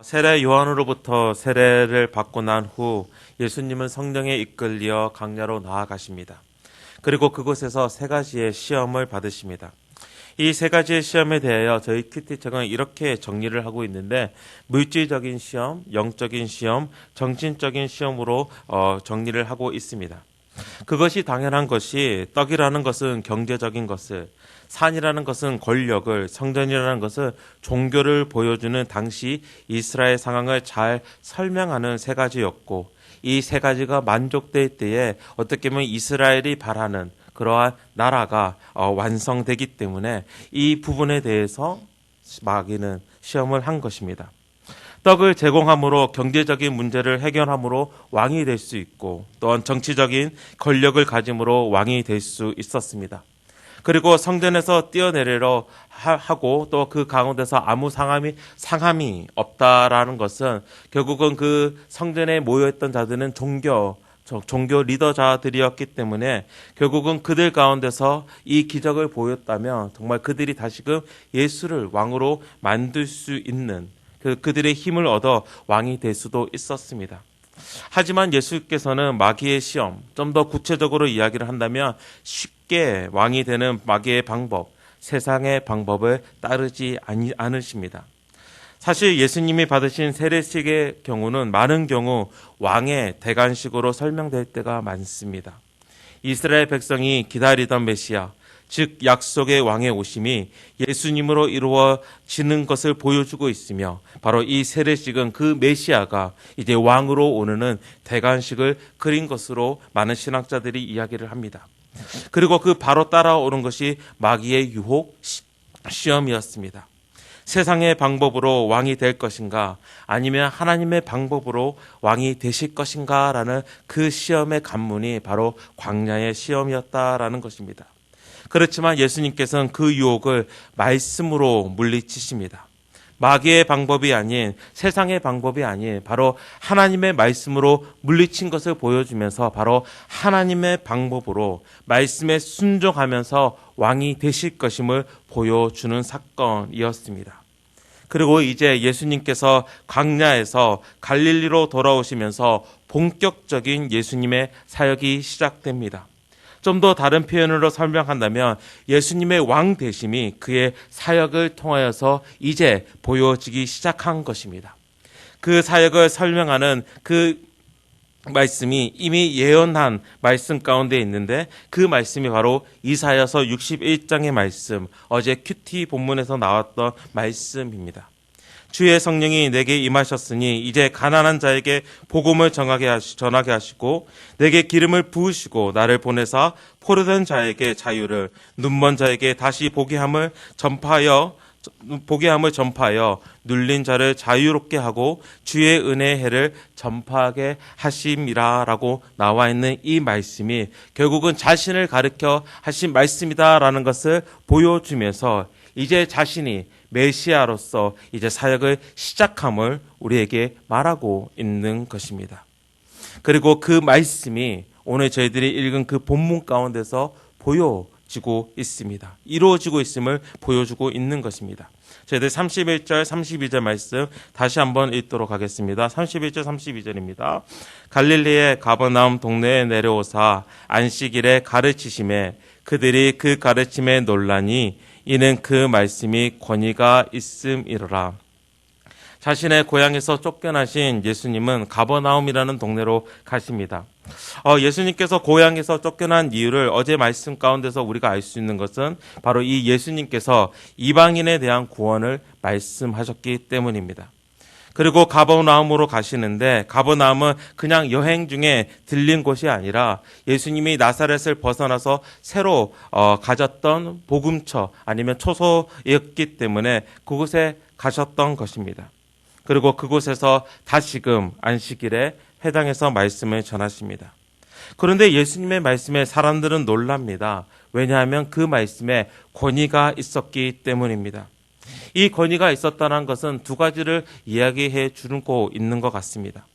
세례 요한으로부터 세례를 받고 난 후 예수님은 성령에 이끌려 광야로 나아가십니다. 그리고 그곳에서 세 가지의 시험을 받으십니다. 이 세 가지의 시험에 대하여 저희 큐티책은 이렇게 정리를 하고 있는데, 물질적인 시험, 영적인 시험, 정신적인 시험으로 정리를 하고 있습니다. 그것이 당연한 것이, 떡이라는 것은 경제적인 것을, 산이라는 것은 권력을, 성전이라는 것은 종교를 보여주는 당시 이스라엘 상황을 잘 설명하는 세 가지였고, 이 세 가지가 만족될 때에 어떻게 보면 이스라엘이 바라는 그러한 나라가 완성되기 때문에 이 부분에 대해서 마귀는 시험을 한 것입니다. 떡을 제공함으로 경제적인 문제를 해결함으로 왕이 될 수 있고, 또한 정치적인 권력을 가짐으로 왕이 될 수 있었습니다. 그리고 성전에서 뛰어내리려 하고 또 그 가운데서 아무 상함이 없다라는 것은 결국은 그 성전에 모여있던 자들은 종교 리더자들이었기 때문에 결국은 그들 가운데서 이 기적을 보였다면 정말 그들이 다시금 예수를 왕으로 만들 수 있는 그들의 힘을 얻어 왕이 될 수도 있었습니다. 하지만 예수께서는 마귀의 시험, 좀 더 구체적으로 이야기를 한다면 쉽게 왕이 되는 마귀의 방법, 세상의 방법을 따르지 않으십니다. 사실 예수님이 받으신 세례식의 경우는 많은 경우 왕의 대관식으로 설명될 때가 많습니다. 이스라엘 백성이 기다리던 메시아, 즉 약속의 왕의 오심이 예수님으로 이루어지는 것을 보여주고 있으며, 바로 이 세례식은 그 메시아가 이제 왕으로 오르는 대관식을 그린 것으로 많은 신학자들이 이야기를 합니다. 그리고 그 바로 따라오는 것이 마귀의 유혹 시험이었습니다. 세상의 방법으로 왕이 될 것인가, 아니면 하나님의 방법으로 왕이 되실 것인가 라는 그 시험의 관문이 바로 광야의 시험이었다라는 것입니다. 그렇지만 예수님께서는 그 유혹을 말씀으로 물리치십니다. 마귀의 방법이 아닌, 세상의 방법이 아닌 바로 하나님의 말씀으로 물리친 것을 보여주면서 바로 하나님의 방법으로 말씀에 순종하면서 왕이 되실 것임을 보여주는 사건이었습니다. 그리고 이제 예수님께서 광야에서 갈릴리로 돌아오시면서 본격적인 예수님의 사역이 시작됩니다. 좀 더 다른 표현으로 설명한다면 예수님의 왕 되심이 그의 사역을 통하여서 이제 보여지기 시작한 것입니다. 그 사역을 설명하는 그 말씀이 이미 예언한 말씀 가운데 있는데, 그 말씀이 바로 이사야서 61장의 말씀, 어제 큐티 본문에서 나왔던 말씀입니다. 주의 성령이 내게 임하셨으니 이제 가난한 자에게 복음을 전하게 하시고 내게 기름을 부으시고 나를 보내사 포로된 자에게 자유를, 눈먼 자에게 다시 보게 함을 전파하여 눌린 자를 자유롭게 하고 주의 은혜의 해를 전파하게 하심이라라고 나와 있는 이 말씀이 결국은 자신을 가르쳐 하신 말씀이다라는 것을 보여주면서 이제 자신이 메시아로서 이제 사역을 시작함을 우리에게 말하고 있는 것입니다. 그리고 그 말씀이 오늘 저희들이 읽은 그 본문 가운데서 보여지고 있습니다. 이루어지고 있음을 보여주고 있는 것입니다. 저희들 31절, 32절 말씀 다시 한번 읽도록 하겠습니다. 31절, 32절입니다. 갈릴리의 가버나움 동네에 내려오사 안식일에 가르치심에 그들이 그 가르침에 놀라니 이는 그 말씀이 권위가 있음이로라. 자신의 고향에서 쫓겨나신 예수님은 가버나움이라는 동네로 가십니다. 예수님께서 고향에서 쫓겨난 이유를 어제 말씀 가운데서 우리가 알 수 있는 것은 바로 이 예수님께서 이방인에 대한 구원을 말씀하셨기 때문입니다. 그리고 가버나움으로 가시는데, 가버나움은 그냥 여행 중에 들린 곳이 아니라 예수님이 나사렛을 벗어나서 새로 가졌던 복음처 아니면 초소였기 때문에 그곳에 가셨던 것입니다. 그리고 그곳에서 다시금 안식일에 회당에서 말씀을 전하십니다. 그런데 예수님의 말씀에 사람들은 놀랍니다. 왜냐하면 그 말씀에 권위가 있었기 때문입니다. 이 권위가 있었다는 것은 두 가지를 이야기해 주고 있는 것 같습니다.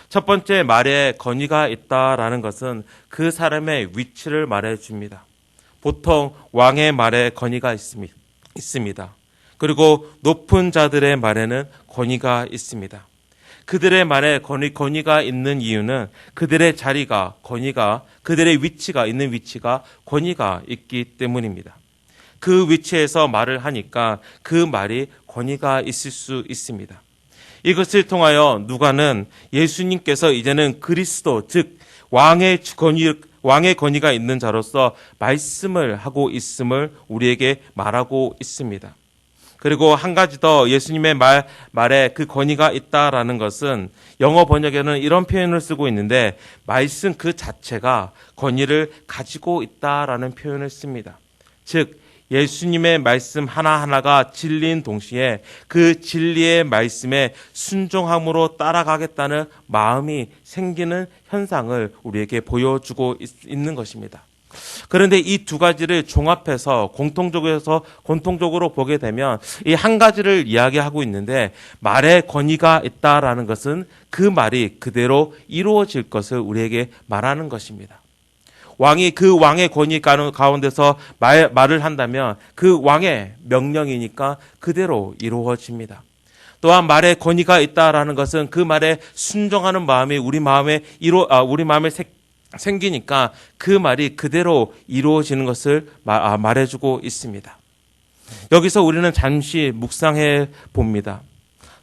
첫 번째, 말에 권위가 있다라는 것은 그 사람의 위치를 말해 줍니다. 보통 왕의 말에 권위가 있습니다. 그리고 높은 자들의 말에는 권위가 있습니다. 그들의 말에 권위가 있는 이유는 그들의 자리가, 권위가, 그들의 위치가 있는 위치가 권위가 있기 때문입니다. 그 위치에서 말을 하니까 그 말이 권위가 있을 수 있습니다. 이것을 통하여 누가는 예수님께서 이제는 그리스도, 즉 왕의 권위가 있는 자로서 말씀을 하고 있음을 우리에게 말하고 있습니다. 그리고 한 가지 더 예수님의 말에 그 권위가 있다라는 것은 영어 번역에는 이런 표현을 쓰고 있는데 말씀 그 자체가 권위를 가지고 있다라는 표현을 씁니다. 즉 예수님의 말씀 하나하나가 진리인 동시에 그 진리의 말씀에 순종함으로 따라가겠다는 마음이 생기는 현상을 우리에게 보여주고 있는 것입니다. 그런데 이 두 가지를 종합해서 공통적으로 보게 되면 이 한 가지를 이야기하고 있는데 말에 권위가 있다라는 것은 그 말이 그대로 이루어질 것을 우리에게 말하는 것입니다. 왕이 그 왕의 권위 가운데서 말을 한다면 그 왕의 명령이니까 그대로 이루어집니다. 또한 말에 권위가 있다라는 것은 그 말에 순종하는 마음이 우리 마음에 생기니까 그 말이 그대로 이루어지는 것을 말해주고 있습니다. 여기서 우리는 잠시 묵상해 봅니다.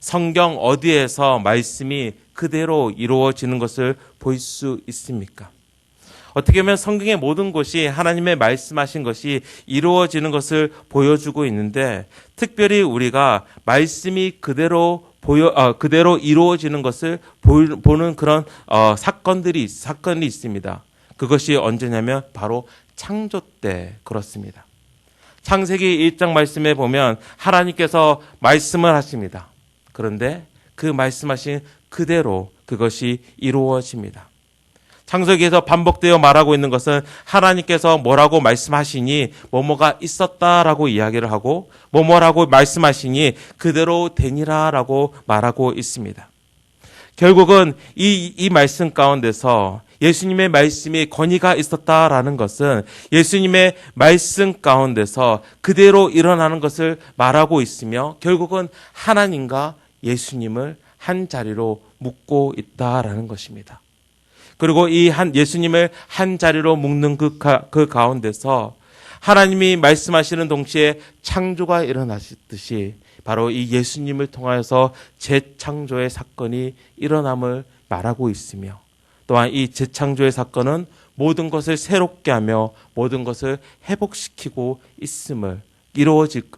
성경 어디에서 말씀이 그대로 이루어지는 것을 볼 수 있습니까? 어떻게 보면 성경의 모든 곳이 하나님의 말씀하신 것이 이루어지는 것을 보여주고 있는데 특별히 우리가 말씀이 그대로 이루어지는 것을 보는 그런 사건이 있습니다. 그것이 언제냐면 바로 창조 때 그렇습니다. 창세기 1장 말씀에 보면 하나님께서 말씀을 하십니다. 그런데 그 말씀하신 그대로 그것이 이루어집니다. 창세기에서 반복되어 말하고 있는 것은 하나님께서 뭐라고 말씀하시니 뭐뭐가 있었다라고 이야기를 하고 뭐뭐라고 말씀하시니 그대로 되니라라고 말하고 있습니다. 결국은 이 말씀 가운데서 예수님의 말씀이 권위가 있었다라는 것은 예수님의 말씀 가운데서 그대로 일어나는 것을 말하고 있으며 결국은 하나님과 예수님을 한 자리로 묶고 있다라는 것입니다. 그리고 예수님을 한 자리로 묶는 그 가운데서 하나님이 말씀하시는 동시에 창조가 일어나시듯이 바로 이 예수님을 통하여서 재창조의 사건이 일어남을 말하고 있으며 또한 이 재창조의 사건은 모든 것을 새롭게 하며 모든 것을 회복시키고 있음을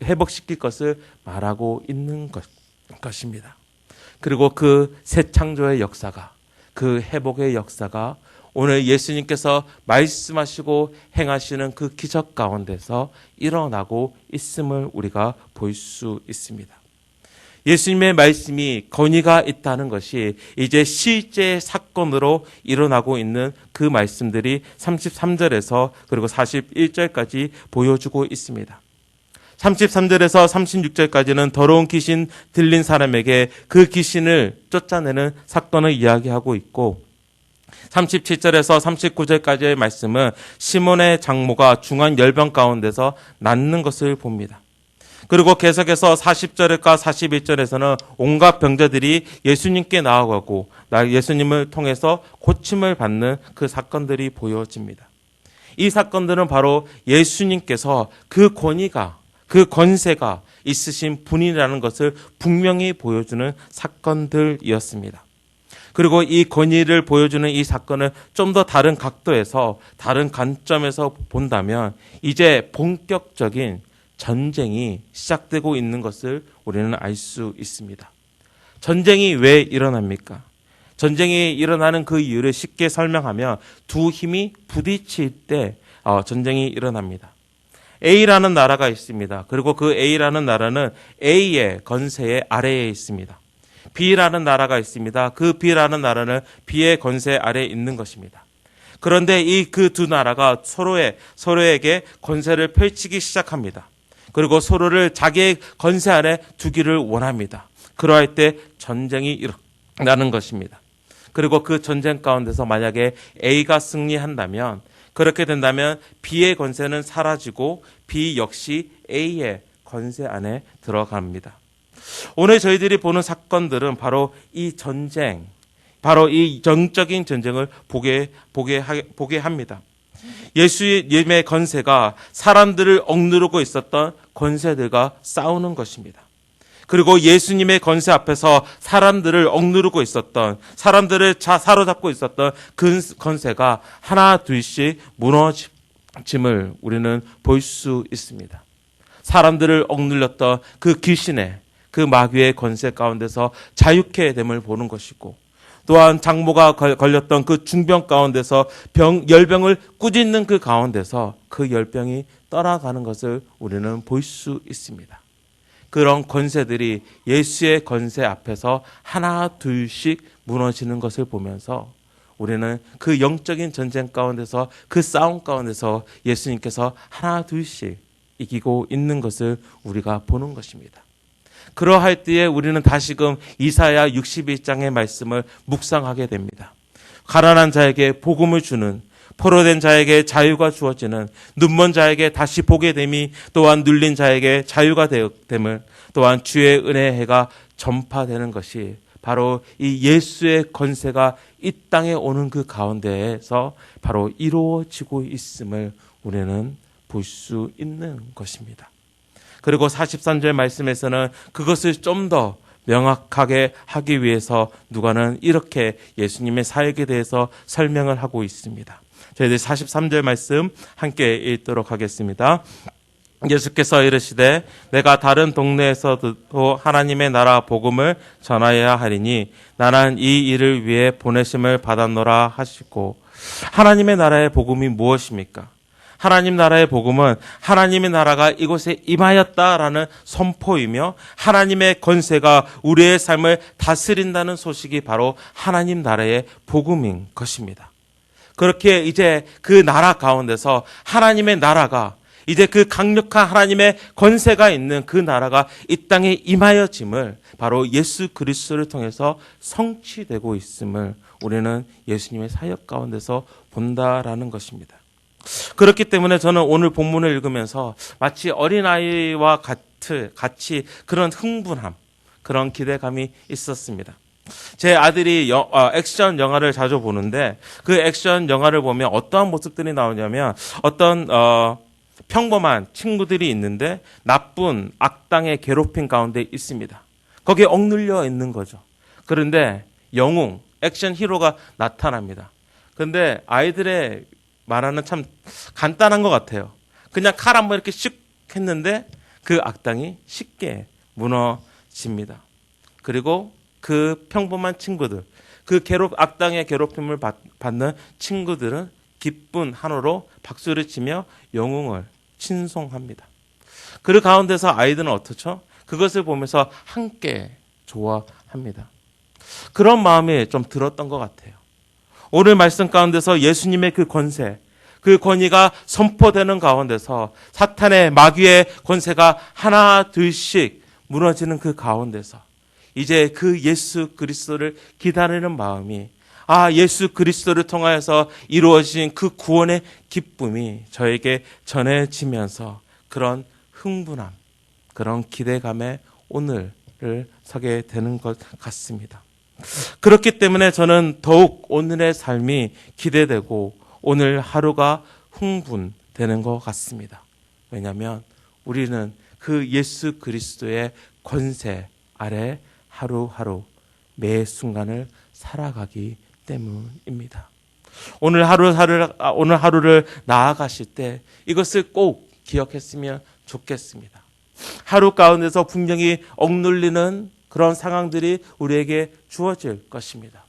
회복시킬 것을 말하고 있는 것입니다. 그리고 그 새창조의 역사가 그 회복의 역사가 오늘 예수님께서 말씀하시고 행하시는 그 기적 가운데서 일어나고 있음을 우리가 볼 수 있습니다. 예수님의 말씀이 권위가 있다는 것이 이제 실제 사건으로 일어나고 있는 그 말씀들이 33절에서 그리고 41절까지 보여주고 있습니다. 33절에서 36절까지는 더러운 귀신 들린 사람에게 그 귀신을 쫓아내는 사건을 이야기하고 있고 37절에서 39절까지의 말씀은 시몬의 장모가 중한 열병 가운데서 낫는 것을 봅니다. 그리고 계속해서 40절과 41절에서는 온갖 병자들이 예수님께 나아가고 예수님을 통해서 고침을 받는 그 사건들이 보여집니다. 이 사건들은 바로 예수님께서 그 권위가 그 권세가 있으신 분이라는 것을 분명히 보여주는 사건들이었습니다. 그리고 이 권위를 보여주는 이 사건을 좀 더 다른 각도에서 다른 관점에서 본다면 이제 본격적인 전쟁이 시작되고 있는 것을 우리는 알 수 있습니다. 전쟁이 왜 일어납니까? 전쟁이 일어나는 그 이유를 쉽게 설명하면 두 힘이 부딪힐 때 전쟁이 일어납니다. A라는 나라가 있습니다. 그리고 그 A라는 나라는 A의 건세의 아래에 있습니다. B라는 나라가 있습니다. 그 B라는 나라는 B의 건세 아래에 있는 것입니다. 그런데 이 그 두 나라가 서로에게 건세를 펼치기 시작합니다. 그리고 서로를 자기의 건세 아래 두기를 원합니다. 그러할 때 전쟁이 일어나는 것입니다. 그리고 그 전쟁 가운데서 만약에 A가 승리한다면 그렇게 된다면 B의 권세는 사라지고 B 역시 A의 권세 안에 들어갑니다. 오늘 저희들이 보는 사건들은 바로 이 전쟁, 바로 이 영적인 전쟁을 보게 합니다. 예수님의 권세가 사람들을 억누르고 있었던 권세들과 싸우는 것입니다. 그리고 예수님의 권세 앞에서 사람들을 억누르고 있었던, 사람들을 사로잡고 있었던 그 권세가 하나 둘씩 무너짐을 우리는 볼 수 있습니다. 사람들을 억눌렸던 그 귀신의, 그 마귀의 권세 가운데서 자유케 됨을 보는 것이고, 또한 장모가 걸렸던 그 중병 가운데서 열병을 꾸짖는 그 가운데서 그 열병이 떠나가는 것을 우리는 볼 수 있습니다. 그런 권세들이 예수의 권세 앞에서 하나 둘씩 무너지는 것을 보면서 우리는 그 영적인 전쟁 가운데서, 그 싸움 가운데서 예수님께서 하나 둘씩 이기고 있는 것을 우리가 보는 것입니다. 그러할 때에 우리는 다시금 이사야 61장의 말씀을 묵상하게 됩니다. 가난한 자에게 복음을 주는, 포로된 자에게 자유가 주어지는, 눈먼 자에게 다시 보게 됨이, 또한 눌린 자에게 자유가 됨을, 또한 주의 은혜의 해가 전파되는 것이 바로 이 예수의 권세가 이 땅에 오는 그 가운데에서 바로 이루어지고 있음을 우리는 볼 수 있는 것입니다. 그리고 43절 말씀에서는 그것을 좀 더 명확하게 하기 위해서 누가는 이렇게 예수님의 사역에 대해서 설명을 하고 있습니다. 저희들 43절 말씀 함께 읽도록 하겠습니다. 예수께서 이르시되 내가 다른 동네에서도 하나님의 나라 복음을 전하여야 하리니 나는 이 일을 위해 보내심을 받았노라 하시고, 하나님의 나라의 복음이 무엇입니까? 하나님 나라의 복음은 하나님의 나라가 이곳에 임하였다라는 선포이며, 하나님의 권세가 우리의 삶을 다스린다는 소식이 바로 하나님 나라의 복음인 것입니다. 그렇게 이제 그 나라 가운데서 하나님의 나라가, 이제 그 강력한 하나님의 권세가 있는 그 나라가 이 땅에 임하여짐을 바로 예수 그리스도를 통해서 성취되고 있음을 우리는 예수님의 사역 가운데서 본다라는 것입니다. 그렇기 때문에 저는 오늘 본문을 읽으면서 마치 어린아이와 같이 그런 흥분함, 그런 기대감이 있었습니다. 제 아들이 액션 영화를 자주 보는데, 그 액션 영화를 보면 어떠한 모습들이 나오냐면, 어떤 평범한 친구들이 있는데 나쁜 악당의 괴롭힘 가운데 있습니다. 거기에 억눌려 있는 거죠. 그런데 영웅, 액션 히로가 나타납니다. 그런데 아이들의 말하는 참 간단한 것 같아요. 그냥 칼 한번 이렇게 슉 했는데 그 악당이 쉽게 무너집니다. 그리고 그 평범한 친구들, 그 악당의 괴롭힘을 받는 친구들은 기쁜 한호로 박수를 치며 영웅을 칭송합니다. 그 가운데서 아이들은 어떻죠? 그것을 보면서 함께 좋아합니다. 그런 마음이 좀 들었던 것 같아요. 오늘 말씀 가운데서 예수님의 그 권세, 그 권위가 선포되는 가운데서 사탄의 마귀의 권세가 하나 둘씩 무너지는 그 가운데서 이제 그 예수 그리스도를 기다리는 마음이, 예수 그리스도를 통하여서 이루어진 그 구원의 기쁨이 저에게 전해지면서 그런 흥분함, 그런 기대감에 오늘을 서게 되는 것 같습니다. 그렇기 때문에 저는 더욱 오늘의 삶이 기대되고 오늘 하루가 흥분되는 것 같습니다. 왜냐하면 우리는 그 예수 그리스도의 권세 아래 하루하루 매 순간을 살아가기 때문입니다. 오늘 하루를 나아가실 때 이것을 꼭 기억했으면 좋겠습니다. 하루 가운데서 분명히 억눌리는 그런 상황들이 우리에게 주어질 것입니다.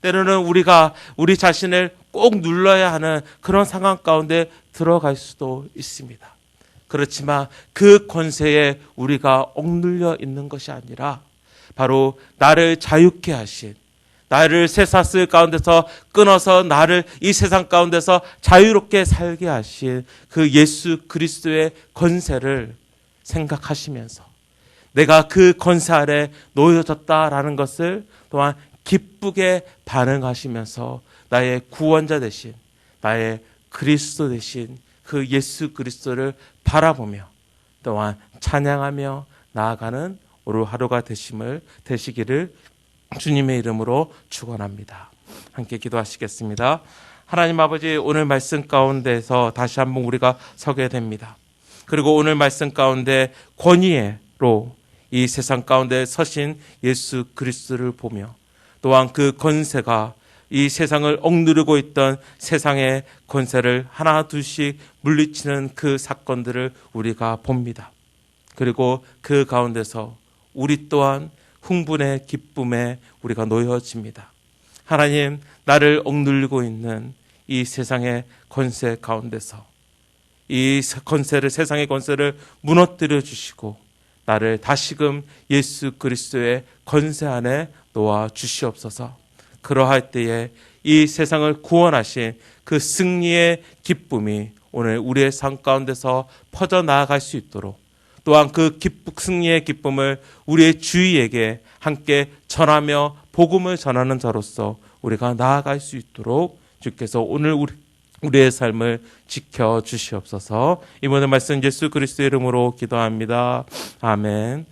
때로는 우리가 우리 자신을 꼭 눌러야 하는 그런 상황 가운데 들어갈 수도 있습니다. 그렇지만 그 권세에 우리가 억눌려 있는 것이 아니라 바로 나를 자유케 하신, 나를 쇠사슬 가운데서 끊어서 나를 이 세상 가운데서 자유롭게 살게 하신 그 예수 그리스도의 권세를 생각하시면서 내가 그 권세 아래 놓여졌다라는 것을 또한 기쁘게 반응하시면서 나의 구원자 되신, 나의 그리스도 되신 그 예수 그리스도를 바라보며 또한 찬양하며 나아가는 오늘 하루가 되시기를 주님의 이름으로 축원합니다. 함께 기도하시겠습니다. 하나님 아버지, 오늘 말씀 가운데서 다시 한번 우리가 서게 됩니다. 그리고 오늘 말씀 가운데 권위로 이 세상 가운데 서신 예수 그리스도를 보며 또한 그 권세가 이 세상을 억누르고 있던 세상의 권세를 하나 둘씩 물리치는 그 사건들을 우리가 봅니다. 그리고 그 가운데서 우리 또한 흥분의 기쁨에 우리가 놓여집니다. 하나님, 나를 억누르고 있는 이 세상의 권세 가운데서 이 권세를, 세상의 권세를 무너뜨려 주시고 나를 다시금 예수 그리스도의 권세 안에 놓아 주시옵소서. 그러할 때에 이 세상을 구원하신 그 승리의 기쁨이 오늘 우리의 삶 가운데서 퍼져나아갈 수 있도록, 또한 그 승리의 기쁨을 우리의 주위에게 함께 전하며 복음을 전하는 자로서 우리가 나아갈 수 있도록 주께서 오늘 우리의 삶을 지켜주시옵소서. 이번에 말씀 예수 그리스도의 이름으로 기도합니다. 아멘.